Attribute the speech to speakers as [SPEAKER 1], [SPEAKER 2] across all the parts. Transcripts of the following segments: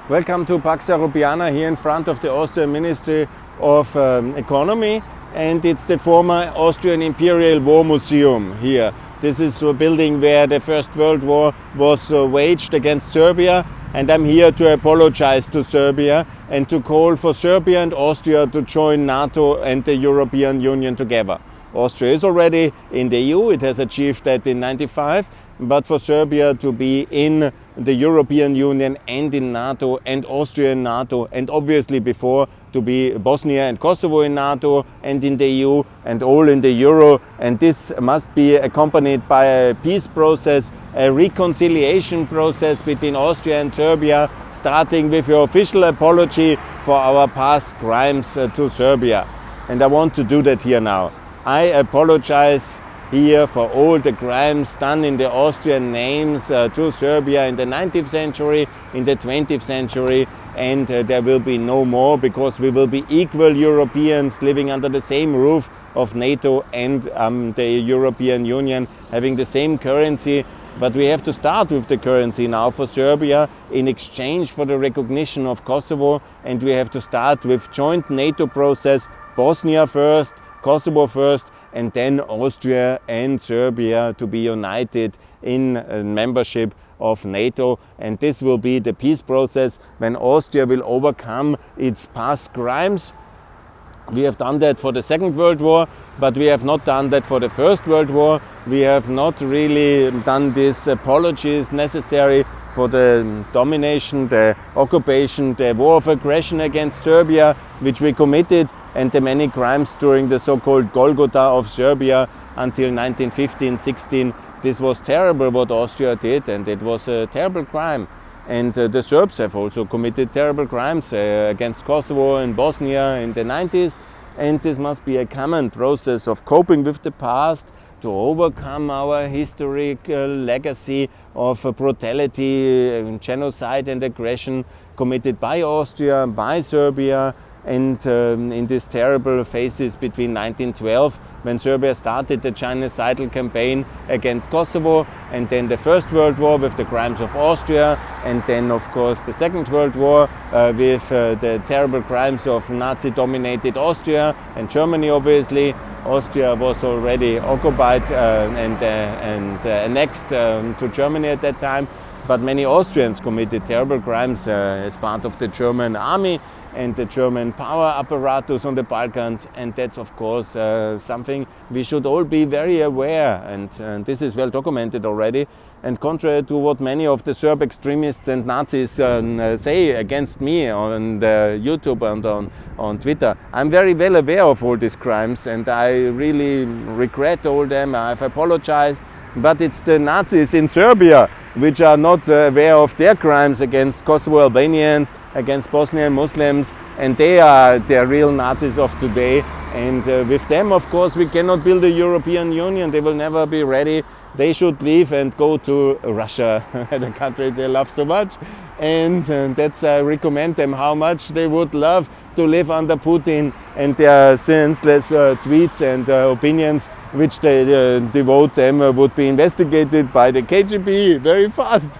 [SPEAKER 1] Welcome to Pax Europiana here in front of the Austrian Ministry of Economy, and it's the former Austrian Imperial War Museum here. This is a building where the First World War was waged against Serbia, and I'm here to apologize to Serbia and to call for Serbia and Austria to join NATO and the European Union together. Austria is already in the EU, it has achieved that in 1995, but for Serbia to be in the European Union and in NATO, and Austria in NATO, and obviously before to be Bosnia and Kosovo in NATO and in the EU and all in the Euro. And this must be accompanied by a peace process, a reconciliation process between Austria and Serbia, starting with your official apology for our past crimes to Serbia. And I want to do that here now. I apologize here for all the crimes done in the Austrian names to Serbia in the 19th century, in the 20th century, and there will be no more, because we will be equal Europeans living under the same roof of NATO and the European Union, having the same currency. But we have to start with the currency now for Serbia in exchange for the recognition of Kosovo, and we have to start with joint NATO process, Bosnia first, Kosovo first, and then Austria and Serbia to be united in membership of NATO. And this will be the peace process when Austria will overcome its past crimes. We have done that for the Second World War, but we have not done that for the First World War. We have not really done these apologies necessary for the domination, the occupation, the war of aggression against Serbia, which we committed, and the many crimes during the so-called Golgotha of Serbia until 1915-16. This was terrible what Austria did, and it was a terrible crime. And the Serbs have also committed terrible crimes against Kosovo and Bosnia in the 90s. And this must be a common process of coping with the past, to overcome our historical legacy of brutality, genocide and aggression committed by Austria, by Serbia, and in these terrible phases between 1912, when Serbia started the genocidal campaign against Kosovo, and then the First World War with the crimes of Austria, and then of course the Second World War with the terrible crimes of Nazi-dominated Austria and Germany. Obviously, Austria was already occupied and annexed to Germany at that time, but many Austrians committed terrible crimes as part of the German army and the German power apparatus on the Balkans, and that's of course something we should all be very aware, and this is well documented already. And contrary to what many of the Serb extremists and Nazis say against me on YouTube and on Twitter, I'm very well aware of all these crimes, and I really regret all them. I've apologized, but it's the Nazis in Serbia which are not aware of their crimes against Kosovo Albanians, against Bosnian Muslims, and they are the real Nazis of today. And with them, of course, we cannot build a European Union. They will never be ready. They should leave and go to Russia, the country they love so much. And that's I recommend them how much they would love to live under Putin and their senseless tweets and opinions, which they devote them, would be investigated by the KGB very fast.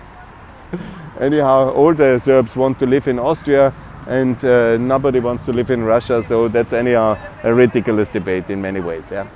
[SPEAKER 1] Anyhow, all the Serbs want to live in Austria, and nobody wants to live in Russia, so that's anyhow a ridiculous debate in many ways. Yeah?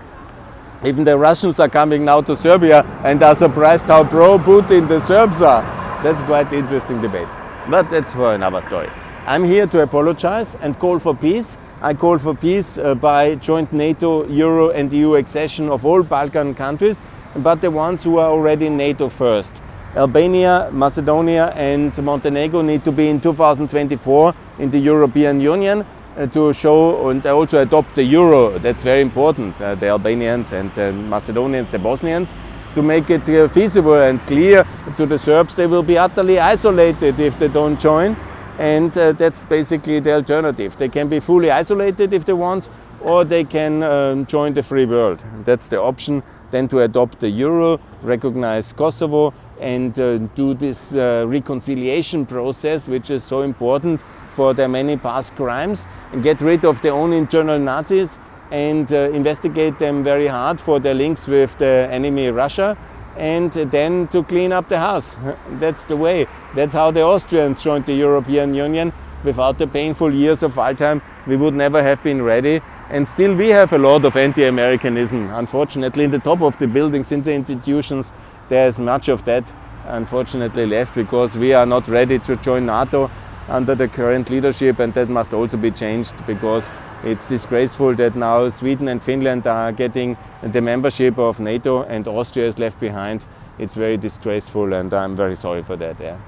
[SPEAKER 1] Even the Russians are coming now to Serbia and are surprised how pro-Putin the Serbs are. That's quite an interesting debate, but that's for another story. I'm here to apologize and call for peace. I call for peace by joint NATO, Euro and EU accession of all Balkan countries, but the ones who are already in NATO first. Albania, Macedonia and Montenegro need to be in 2024 in the European Union to show and also adopt the Euro. That's very important, the Albanians and the Macedonians, the Bosnians, to make it feasible and clear to the Serbs they will be utterly isolated if they don't join. And that's basically the alternative. They can be fully isolated if they want, or they can join the free world. That's the option. Then to adopt the Euro, recognize Kosovo, and do this reconciliation process, which is so important for their many past crimes, and get rid of their own internal Nazis and investigate them very hard for their links with the enemy Russia, and then to clean up the house. That's the way. That's how the Austrians joined the European Union. Without the painful years of Waldheim, we would never have been ready. And still we have a lot of anti-Americanism. Unfortunately, in the top of the buildings, in the institutions, there's much of that unfortunately left, because we are not ready to join NATO under the current leadership, and that must also be changed, because it's disgraceful that now Sweden and Finland are getting the membership of NATO and Austria is left behind. It's very disgraceful, and I'm very sorry for that. Yeah.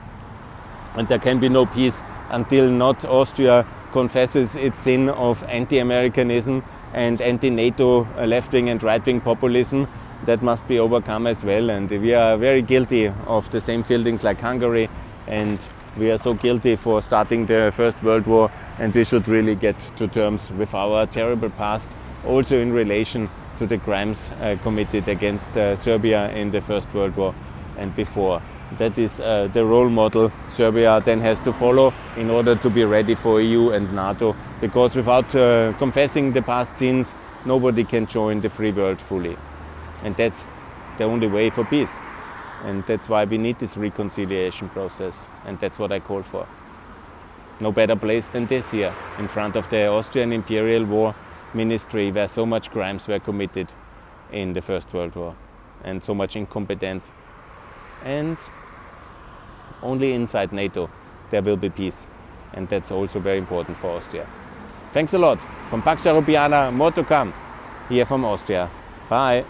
[SPEAKER 1] And there can be no peace until not Austria confesses its sin of anti-Americanism and anti-NATO left-wing and right-wing populism. That must be overcome as well, and we are very guilty of the same feelings like Hungary, and we are so guilty for starting the First World War, and we should really get to terms with our terrible past, also in relation to the crimes committed against Serbia in the First World War and before. That is the role model Serbia then has to follow in order to be ready for EU and NATO, because without confessing the past sins, nobody can join the free world fully. And that's the only way for peace. And that's why we need this reconciliation process, and that's what I call for. No better place than this here, in front of the Austrian Imperial War Ministry, where so much crimes were committed in the First World War, and so much incompetence. And only inside NATO there will be peace, and that's also very important for Austria. Thanks a lot. From Pax Europiana, more to come here from Austria. Bye.